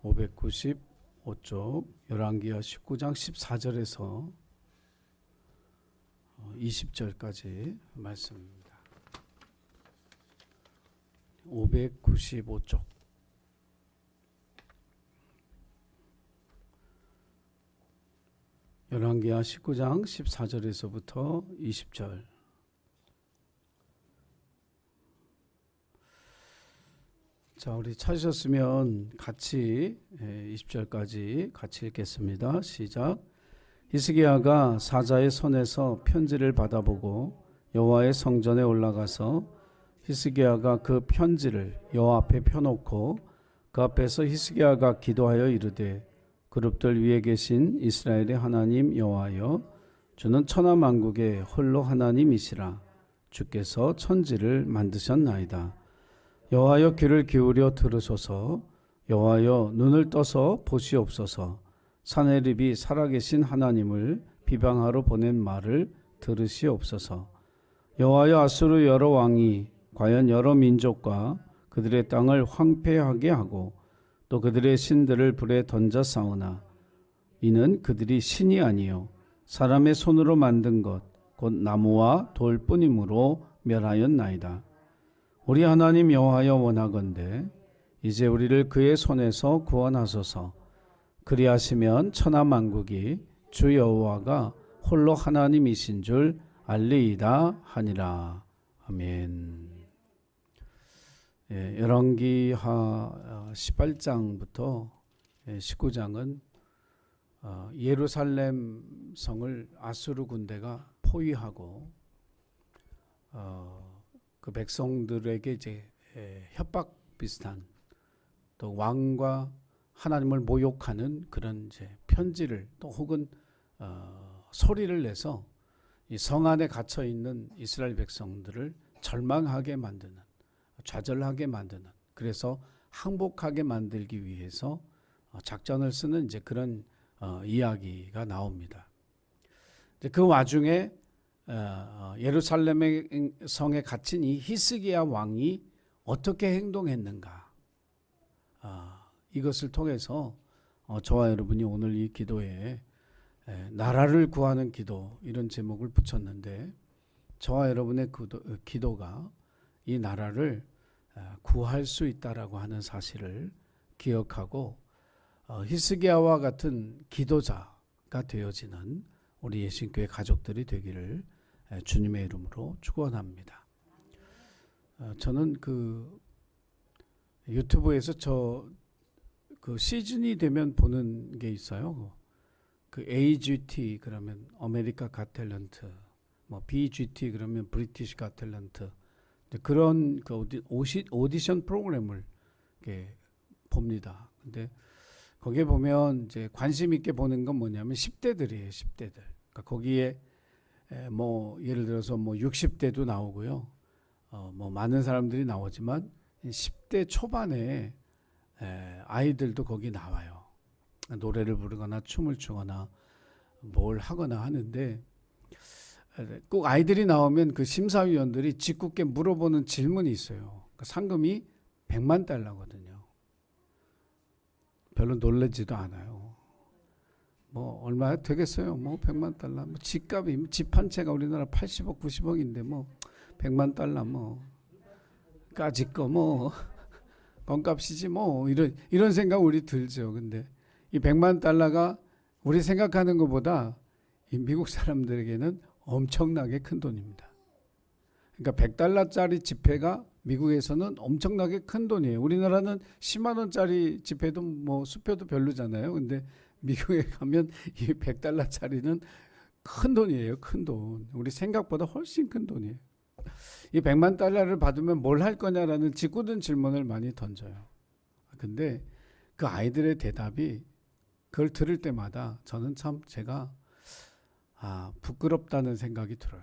595쪽 열왕기하 19장 14절에서 20절까지 말씀입니다. 595쪽 열왕기하 19장 14절에서부터 20절. 자, 우리 찾으셨으면 같이 20절까지 같이 읽겠습니다. 시작. 히스기야가 사자의 손에서 편지를 받아보고 여호와의 성전에 올라가서 히스기야가 그 편지를 여호와 앞에 펴놓고 그 앞에서 히스기야가 기도하여 이르되 그룹들 위에 계신 이스라엘의 하나님 여호와여, 주는 천하 만국의 홀로 하나님이시라. 주께서 천지를 만드셨나이다. 여호와여, 귀를 기울여 들으소서. 여호와여, 눈을 떠서 보시옵소서. 사내립이 살아계신 하나님을 비방하러 보낸 말을 들으시옵소서. 여호와여, 아수르 여러 왕이 과연 여러 민족과 그들의 땅을 황폐하게 하고 또 그들의 신들을 불에 던져 싸우나 이는 그들이 신이 아니요 사람의 손으로 만든 것 곧 나무와 돌뿐이므로 멸하였나이다. 우리 하나님 여호와여, 원하건대 이제 우리를 그의 손에서 구원하소서. 그리하시면 천하 만국이 주 여호와가 홀로 하나님이신 줄 알리이다 하니라. 아멘. 열왕기하 18장부터 19장은 예루살렘 성을 아수르 군대가 포위하고 그 백성들에게 이제 협박 비슷한 또 왕과 하나님을 모욕하는 그런 이제 편지를 또 혹은 소리를 내서 이 성 안에 갇혀 있는 이스라엘 백성들을 절망하게 만드는, 좌절하게 만드는, 그래서 항복하게 만들기 위해서 작전을 쓰는 이제 그런 이야기가 나옵니다. 그 와중에 예루살렘의 성에 갇힌 이 히스기야 왕이 어떻게 행동했는가, 이것을 통해서 저와 여러분이 오늘 이 기도에 나라를 구하는 기도, 이런 제목을 붙였는데, 저와 여러분의 기도가 이 나라를 구할 수 있다라고 하는 사실을 기억하고 히스기야와 같은 기도자가 되어지는 우리 예신교회 가족들이 되기를 주님의 이름으로 축원합니다. 저는 그 유튜브에서 그 시즌이 되면 보는 게 있어요. 그 AGT 그러면 아메리카 갓 탤런트, 뭐 BGT 그러면 브리티시 갓 탤런트, 그런 그 오디션 프로그램을 이렇게 봅니다. 근데 거기에 보면 이제 관심 있게 보는 건 뭐냐면 10대들이에요, 10대들. 그러니까 거기에 뭐 예를 들어서 뭐 60대도 나오고요. 뭐 많은 사람들이 나오지만 10대 초반에 아이들도 거기 나와요. 노래를 부르거나 춤을 추거나 뭘 하거나 하는데, 꼭 아이들이 나오면 그 심사위원들이 짓궂게 물어보는 질문이 있어요. 그 상금이 100만 달러거든요. 별로 놀라지도 않아요. 뭐 얼마 되겠어요? 뭐 100만 달러. 뭐 집값이, 집 한 채가 우리나라 80억, 90억인데 뭐 100만 달러 뭐 까짓 거 뭐 껌값이지 뭐 이런 생각 우리 들죠. 근데 이 100만 달러가 우리 생각하는 것보다 이 미국 사람들에게는 엄청나게 큰 돈입니다. 그러니까 100달러짜리 지폐가 미국에서는 엄청나게 큰 돈이에요. 우리나라는 10만 원짜리 지폐도 뭐 수표도 별로잖아요. 근데 미국에 가면 이 100달러짜리는 큰 돈이에요. 큰 돈. 우리 생각보다 훨씬 큰 돈이에요. 이 100만 달러를 받으면 뭘 할 거냐라는 짓궂은 질문을 많이 던져요. 근데 그 아이들의 대답이, 그걸 들을 때마다 저는 참 제가 부끄럽다는 생각이 들어요.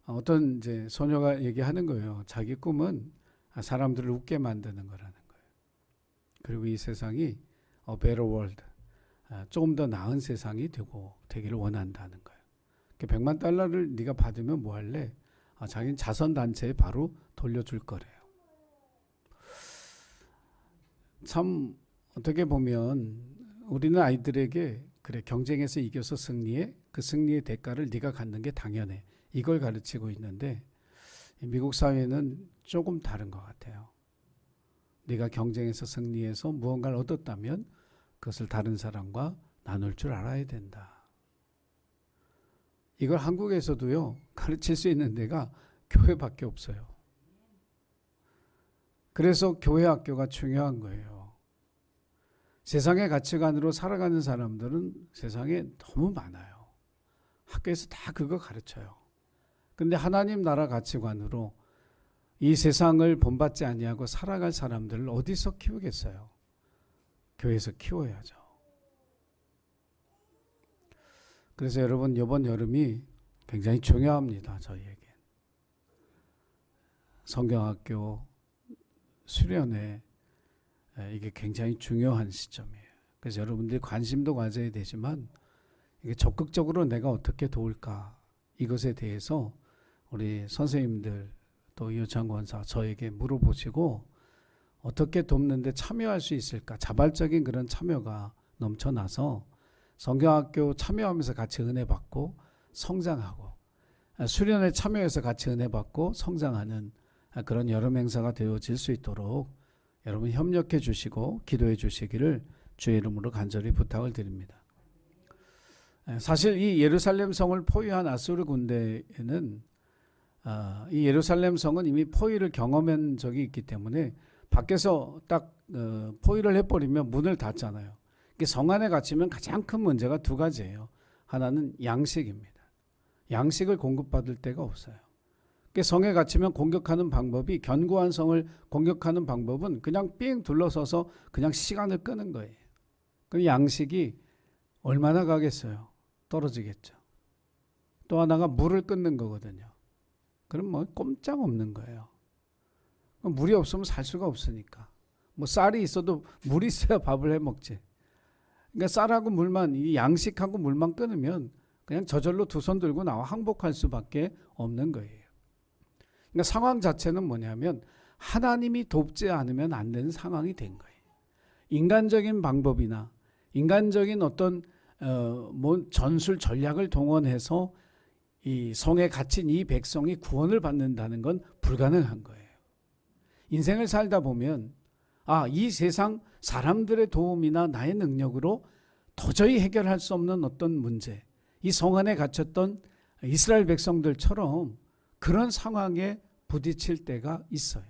어떤 이제 소녀가 얘기하는 거예요. 자기 꿈은 사람들을 웃게 만드는 거라는 거예요. 그리고 이 세상이 better world, 조금 더 나은 세상이 되기를 원한다는 거예요. 100만 달러를 네가 받으면 뭐 할래? 자기는 자선단체에 바로 돌려줄 거래요. 참 어떻게 보면 우리는 아이들에게 그래 경쟁에서 이겨서 승리해 그 승리의 대가를 네가 갖는 게 당연해 이걸 가르치고 있는데 미국 사회는 조금 다른 것 같아요. 네가 경쟁에서 승리해서 무언가를 얻었다면 그것을 다른 사람과 나눌 줄 알아야 된다. 이걸 한국에서도요 가르칠 수 있는 데가 교회밖에 없어요. 그래서 교회 학교가 중요한 거예요. 세상의 가치관으로 살아가는 사람들은 세상에 너무 많아요. 학교에서 다 그거 가르쳐요. 근데 하나님 나라 가치관으로 이 세상을 본받지 아니하고 살아갈 사람들을 어디서 키우겠어요? 교회에서 키워야죠. 그래서 여러분 이번 여름이 굉장히 중요합니다. 저희에게. 성경학교 수련회 이게 굉장히 중요한 시점이에요. 그래서 여러분들이 관심도 가져야 되지만 이게 적극적으로 내가 어떻게 도울까 이것에 대해서 우리 선생님들 또 이호창 권사 저에게 물어보시고 어떻게 돕는데 참여할 수 있을까 자발적인 그런 참여가 넘쳐나서 성경학교 참여하면서 같이 은혜 받고 성장하고 수련회 참여해서 같이 은혜 받고 성장하는 그런 여름 행사가 되어질 수 있도록 여러분 협력해 주시고 기도해 주시기를 주의 이름으로 간절히 부탁을 드립니다. 사실 이 예루살렘 성을 포위한 아수르 군대에는 이 예루살렘 성은 이미 포위를 경험한 적이 있기 때문에 밖에서 딱 포위를 해버리면 문을 닫잖아요. 성 안에 갇히면 가장 큰 문제가 두 가지예요. 하나는 양식입니다. 양식을 공급받을 데가 없어요. 성에 갇히면 공격하는 방법이 견고한 성을 공격하는 방법은 그냥 삥 둘러서서 그냥 시간을 끄는 거예요. 그 양식이 얼마나 가겠어요? 떨어지겠죠. 또 하나가 물을 끊는 거거든요. 그럼 뭐 꼼짝 없는 거예요. 물이 없으면 살 수가 없으니까. 뭐 쌀이 있어도 물이 있어야 밥을 해 먹지. 그러니까 쌀하고 물만 이 양식하고 물만 끊으면 그냥 저절로 두 손 들고 나와 항복할 수밖에 없는 거예요. 그러니까 상황 자체는 뭐냐면 하나님이 돕지 않으면 안 되는 상황이 된 거예요. 인간적인 방법이나 인간적인 어떤 전술 전략을 동원해서 이 성에 갇힌 이 백성이 구원을 받는다는 건 불가능한 거예요. 인생을 살다 보면 이 세상 사람들의 도움이나 나의 능력으로 도저히 해결할 수 없는 어떤 문제, 이 성 안에 갇혔던 이스라엘 백성들처럼 그런 상황에 부딪힐 때가 있어요.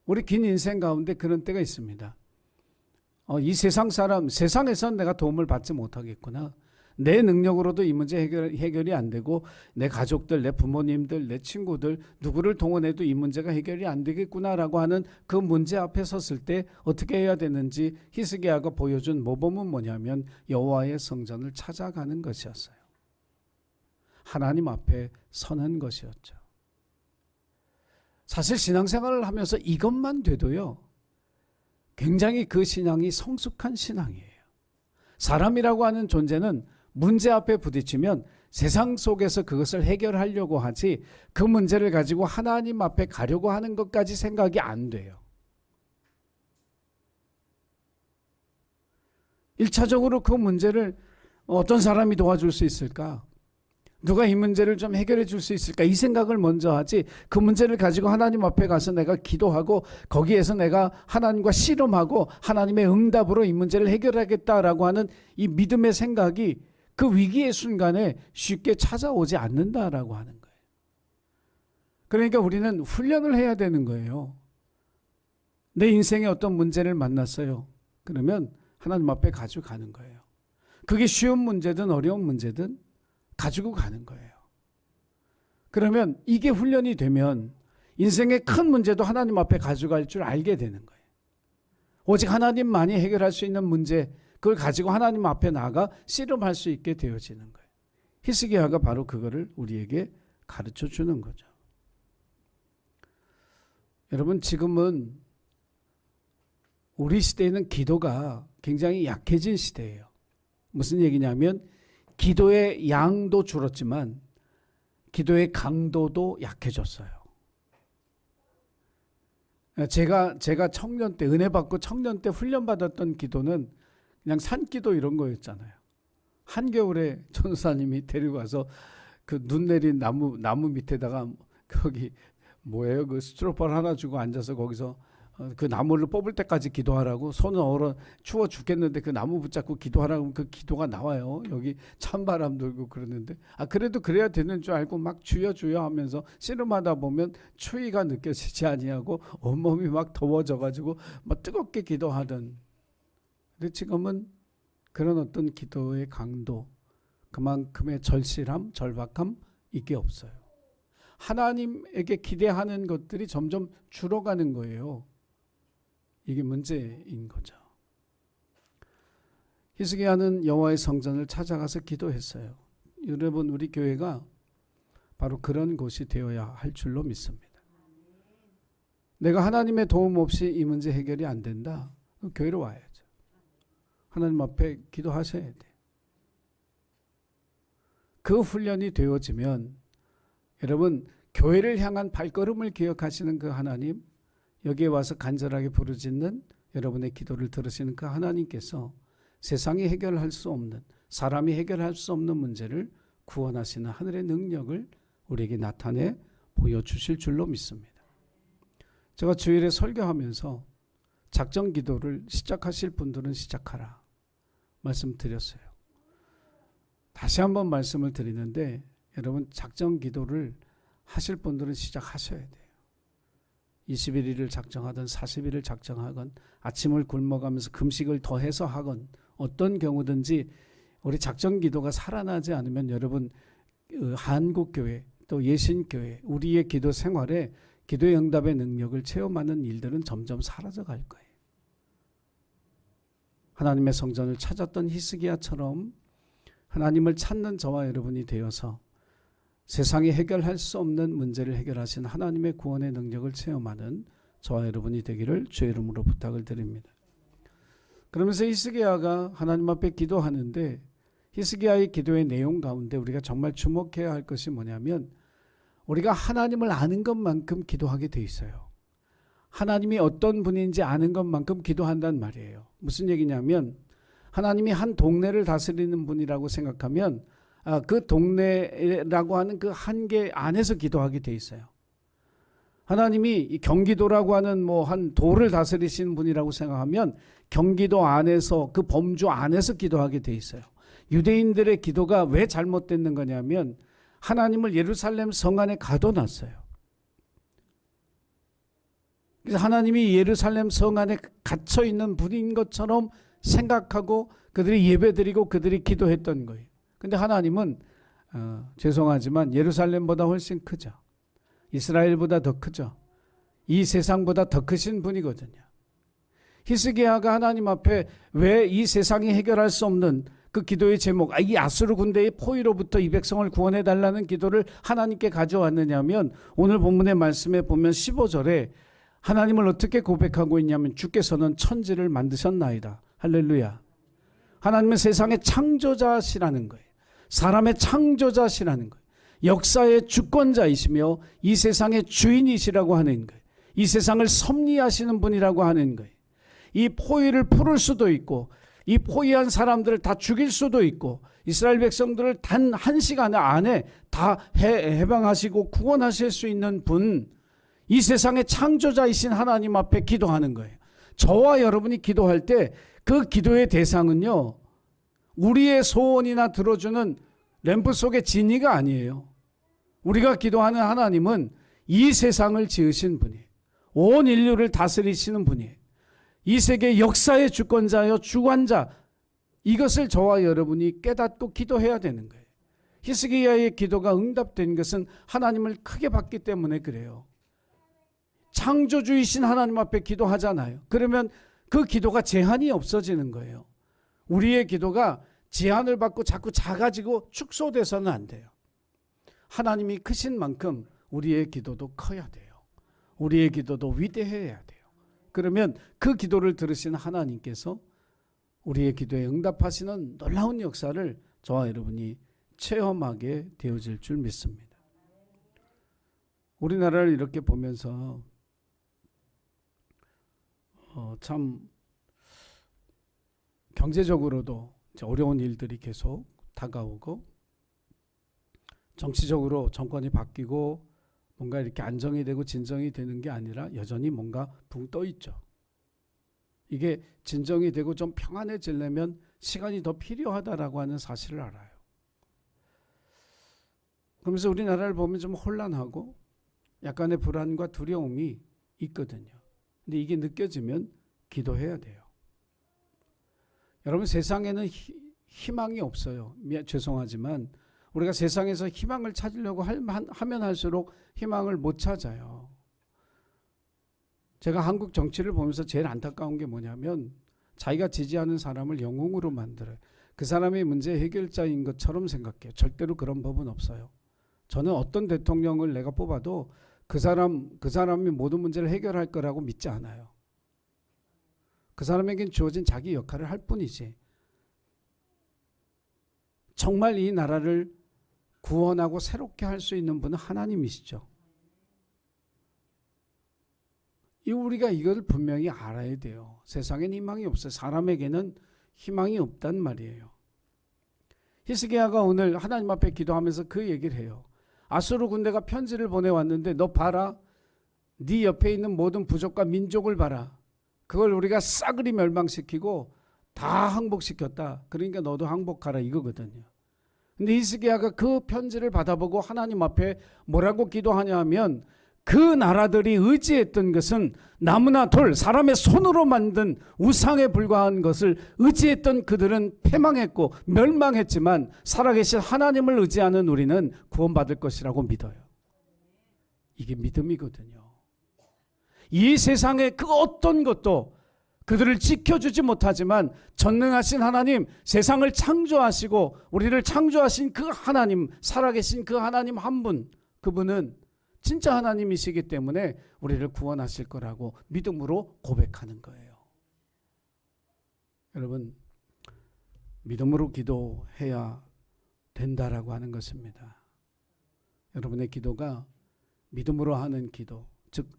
우리 긴 인생 가운데 그런 때가 있습니다. 이 세상에선 내가 도움을 받지 못하겠구나. 내 능력으로도 이 문제 해결이 안 되고 내 가족들, 내 부모님들, 내 친구들 누구를 동원해도 이 문제가 해결이 안 되겠구나라고 하는 그 문제 앞에 섰을 때 어떻게 해야 되는지 히스기야가 보여준 모범은 뭐냐면 여호와의 성전을 찾아가는 것이었어요. 하나님 앞에 서는 것이었죠. 사실 신앙생활을 하면서 이것만 돼도요, 굉장히 그 신앙이 성숙한 신앙이에요. 사람이라고 하는 존재는 문제 앞에 부딪히면 세상 속에서 그것을 해결하려고 하지 그 문제를 가지고 하나님 앞에 가려고 하는 것까지 생각이 안 돼요. 1차적으로 그 문제를 어떤 사람이 도와줄 수 있을까? 누가 이 문제를 좀 해결해 줄 수 있을까? 이 생각을 먼저 하지 그 문제를 가지고 하나님 앞에 가서 내가 기도하고 거기에서 내가 하나님과 씨름하고 하나님의 응답으로 이 문제를 해결하겠다라고 하는 이 믿음의 생각이 그 위기의 순간에 쉽게 찾아오지 않는다라고 하는 거예요. 그러니까 우리는 훈련을 해야 되는 거예요. 내 인생에 어떤 문제를 만났어요. 그러면 하나님 앞에 가지고 가는 거예요. 그게 쉬운 문제든 어려운 문제든 가지고 가는 거예요. 그러면 이게 훈련이 되면 인생의 큰 문제도 하나님 앞에 가져갈 줄 알게 되는 거예요. 오직 하나님만이 해결할 수 있는 문제, 그걸 가지고 하나님 앞에 나가 씨름할 수 있게 되어지는 거예요. 히스기야가 바로 그거를 우리에게 가르쳐 주는 거죠. 여러분, 지금은 우리 시대에는 기도가 굉장히 약해진 시대예요. 무슨 얘기냐면 기도의 양도 줄었지만 기도의 강도도 약해졌어요. 제가 청년 때 은혜 받고 청년 때 훈련 받았던 기도는 그냥 산기도 이런 거였잖아요. 한겨울에 전도사님이 데리고 가서 그 눈 내린 나무 밑에다가 거기 뭐예요? 그 스티로폼 하나 주고 앉아서 거기서 그 나무를 뽑을 때까지 기도하라고. 손은 얼어 추워 죽겠는데 그 나무 붙잡고 기도하라고. 그 기도가 나와요. 여기 찬바람 들고 그러는데 그래도 그래야 되는 줄 알고 막 주여 주여 하면서 씨름하다 보면 추위가 느껴지지 아니하고 온몸이 막 더워져가지고 막 뜨겁게 기도하던. 근데 지금은 그런 어떤 기도의 강도, 그만큼의 절실함, 절박함 이게 없어요. 하나님에게 기대하는 것들이 점점 줄어가는 거예요. 이게 문제인 거죠. 히스기야는 여호와의 성전을 찾아가서 기도했어요. 여러분, 우리 교회가 바로 그런 곳이 되어야 할 줄로 믿습니다. 내가 하나님의 도움 없이 이 문제 해결이 안 된다. 그럼 교회로 와야죠. 하나님 앞에 기도하셔야 돼요. 그 훈련이 되어지면 여러분, 교회를 향한 발걸음을 기억하시는 그 하나님, 여기에 와서 간절하게 부르짖는 여러분의 기도를 들으시는 그 하나님께서 세상이 해결할 수 없는, 사람이 해결할 수 없는 문제를 구원하시는 하늘의 능력을 우리에게 나타내 보여주실 줄로 믿습니다. 제가 주일에 설교하면서 작정 기도를 시작하실 분들은 시작하라 말씀드렸어요. 다시 한번 말씀을 드리는데 여러분, 작정 기도를 하실 분들은 시작하셔야 돼요. 21일을 작정하든 40일을 작정하건 아침을 굶어가면서 금식을 더해서 하건 어떤 경우든지 우리 작정 기도가 살아나지 않으면 여러분, 한국교회 또 예신교회 우리의 기도 생활에 기도의 응답의 능력을 체험하는 일들은 점점 사라져 갈 거예요. 하나님의 성전을 찾았던 히스기야처럼 하나님을 찾는 저와 여러분이 되어서 세상이 해결할 수 없는 문제를 해결하신 하나님의 구원의 능력을 체험하는 저와 여러분이 되기를 주의 이름으로 부탁을 드립니다. 그러면서 히스기야가 하나님 앞에 기도하는데 히스기야의 기도의 내용 가운데 우리가 정말 주목해야 할 것이 뭐냐면 우리가 하나님을 아는 것만큼 기도하게 돼 있어요. 하나님이 어떤 분인지 아는 것만큼 기도한단 말이에요. 무슨 얘기냐면 하나님이 한 동네를 다스리는 분이라고 생각하면 그 동네라고 하는 그 한계 안에서 기도하게 돼 있어요. 하나님이 경기도라고 하는 한 도를 다스리시는 분이라고 생각하면 경기도 안에서 그 범주 안에서 기도하게 돼 있어요. 유대인들의 기도가 왜 잘못됐는 거냐면 하나님을 예루살렘 성 안에 가둬놨어요. 그래서 하나님이 예루살렘 성 안에 갇혀 있는 분인 것처럼 생각하고 그들이 예배드리고 그들이 기도했던 거예요. 근데 하나님은 죄송하지만 예루살렘보다 훨씬 크죠. 이스라엘보다 더 크죠. 이 세상보다 더 크신 분이거든요. 히스기야가 하나님 앞에 왜 이 세상이 해결할 수 없는 그 기도의 제목, 이 아수르 군대의 포위로부터 이 백성을 구원해달라는 기도를 하나님께 가져왔느냐면 오늘 본문의 말씀에 보면 15절에 하나님을 어떻게 고백하고 있냐면 주께서는 천지를 만드셨나이다. 할렐루야. 하나님은 세상의 창조자시라는 거예요. 사람의 창조자시라는 거예요. 역사의 주권자이시며 이 세상의 주인이시라고 하는 거예요. 이 세상을 섭리하시는 분이라고 하는 거예요. 이 포위를 풀을 수도 있고 이 포위한 사람들을 다 죽일 수도 있고 이스라엘 백성들을 단 한 시간 안에 다 해방하시고 구원하실 수 있는 분, 이 세상의 창조자이신 하나님 앞에 기도하는 거예요. 저와 여러분이 기도할 때 그 기도의 대상은요, 우리의 소원이나 들어주는 램프 속의 지니가 아니에요. 우리가 기도하는 하나님은 이 세상을 지으신 분이에요. 온 인류를 다스리시는 분이에요. 이 세계 역사의 주권자여 주관자, 이것을 저와 여러분이 깨닫고 기도해야 되는 거예요. 히스기야의 기도가 응답된 것은 하나님을 크게 봤기 때문에 그래요. 창조주이신 하나님 앞에 기도하잖아요. 그러면 그 기도가 제한이 없어지는 거예요. 우리의 기도가 제한을 받고 자꾸 작아지고 축소돼서는 안 돼요. 하나님이 크신 만큼 우리의 기도도 커야 돼요. 우리의 기도도 위대해야 돼요. 그러면 그 기도를 들으신 하나님께서 우리의 기도에 응답하시는 놀라운 역사를 저와 여러분이 체험하게 되어질 줄 믿습니다. 우리나라를 이렇게 보면서 참 경제적으로도 어려운 일들이 계속 다가오고, 정치적으로 정권이 바뀌고 뭔가 이렇게 안정이 되고 진정이 되는 게 아니라 여전히 뭔가 붕 떠 있죠. 이게 진정이 되고 좀 평안해지려면 시간이 더 필요하다라고 하는 사실을 알아요. 그러면서 우리나라를 보면 좀 혼란하고 약간의 불안과 두려움이 있거든요. 근데 이게 느껴지면 기도해야 돼요. 여러분, 세상에는 희망이 없어요. 죄송하지만 우리가 세상에서 희망을 찾으려고 하면 할수록 희망을 못 찾아요. 제가 한국 정치를 보면서 제일 안타까운 게 뭐냐면 자기가 지지하는 사람을 영웅으로 만들어요. 그 사람이 문제 해결자인 것처럼 생각해요. 절대로 그런 법은 없어요. 저는 어떤 대통령을 내가 뽑아도 그 사람이 모든 문제를 해결할 거라고 믿지 않아요. 그 사람에겐 주어진 자기 역할을 할 뿐이지, 정말 이 나라를 구원하고 새롭게 할 수 있는 분은 하나님이시죠. 우리가 이걸 분명히 알아야 돼요. 세상엔 희망이 없어요. 사람에게는 희망이 없단 말이에요. 히스기야가 오늘 하나님 앞에 기도하면서 그 얘기를 해요. 아수르 군대가 편지를 보내왔는데 너 봐라. 네 옆에 있는 모든 부족과 민족을 봐라. 그걸 우리가 싸그리 멸망시키고 다 항복시켰다. 그러니까 너도 항복하라 이거거든요. 근데 히스기야가 그 편지를 받아보고 하나님 앞에 뭐라고 기도하냐 하면, 그 나라들이 의지했던 것은 나무나 돌, 사람의 손으로 만든 우상에 불과한 것을 의지했던 그들은 패망했고 멸망했지만 살아계신 하나님을 의지하는 우리는 구원받을 것이라고 믿어요. 이게 믿음이거든요. 이 세상의 그 어떤 것도 그들을 지켜주지 못하지만 전능하신 하나님, 세상을 창조하시고 우리를 창조하신 그 하나님, 살아계신 그 하나님 한 분, 그분은 진짜 하나님이시기 때문에 우리를 구원하실 거라고 믿음으로 고백하는 거예요. 여러분, 믿음으로 기도해야 된다라고 하는 것입니다. 여러분의 기도가 믿음으로 하는 기도, 즉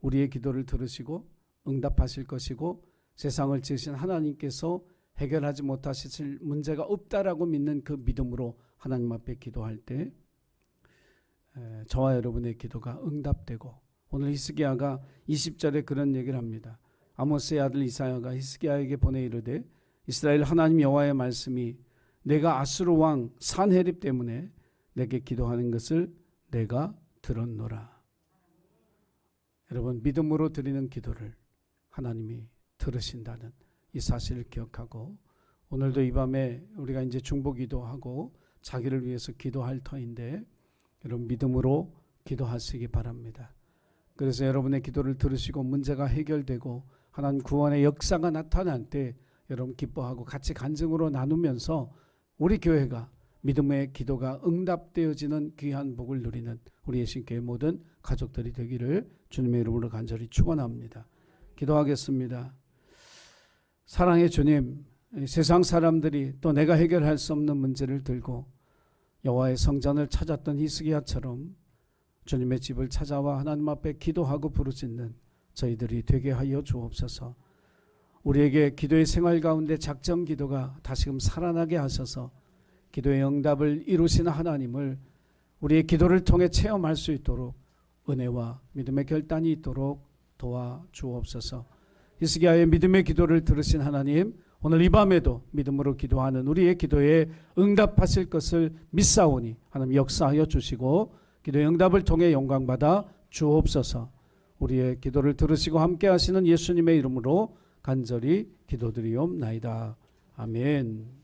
우리의 기도를 들으시고 응답하실 것이고 세상을 지으신 하나님께서 해결하지 못하실 문제가 없다라고 믿는 그 믿음으로 하나님 앞에 기도할 때 저와 여러분의 기도가 응답되고, 오늘 히스기야가 20절에 그런 얘기를 합니다. 아모스의 아들 이사야가 히스기야에게 보내 이르되 이스라엘 하나님 여호와의 말씀이 내가 아수르 왕 산헤립 때문에 내게 기도하는 것을 내가 들었노라. 여러분, 믿음으로 드리는 기도를 하나님이 들으신다는 이 사실을 기억하고, 오늘도 이 밤에 우리가 이제 중보기도하고 자기를 위해서 기도할 터인데 여러분, 믿음으로 기도하시기 바랍니다. 그래서 여러분의 기도를 들으시고 문제가 해결되고 하나님 구원의 역사가 나타날 때 여러분 기뻐하고 같이 간증으로 나누면서 우리 교회가 믿음의 기도가 응답되어지는 귀한 복을 누리는 우리 예신교회 모든 가족들이 되기를 주님의 이름으로 간절히 축원합니다. 기도하겠습니다. 사랑의 주님, 세상 사람들이 또 내가 해결할 수 없는 문제를 들고 여호와의 성전을 찾았던 히스기야처럼 주님의 집을 찾아와 하나님 앞에 기도하고 부르짖는 저희들이 되게 하여 주옵소서. 우리에게 기도의 생활 가운데 작정 기도가 다시금 살아나게 하셔서 기도의 응답을 이루시는 하나님을 우리의 기도를 통해 체험할 수 있도록 은혜와 믿음의 결단이 있도록 도와주옵소서. 히스기야의 믿음의 기도를 들으신 하나님, 오늘 이 밤에도 믿음으로 기도하는 우리의 기도에 응답하실 것을 믿사오니 하나님 역사하여 주시고 기도의 응답을 통해 영광받아 주옵소서. 우리의 기도를 들으시고 함께 하시는 예수님의 이름으로 간절히 기도드리옵나이다. 아멘.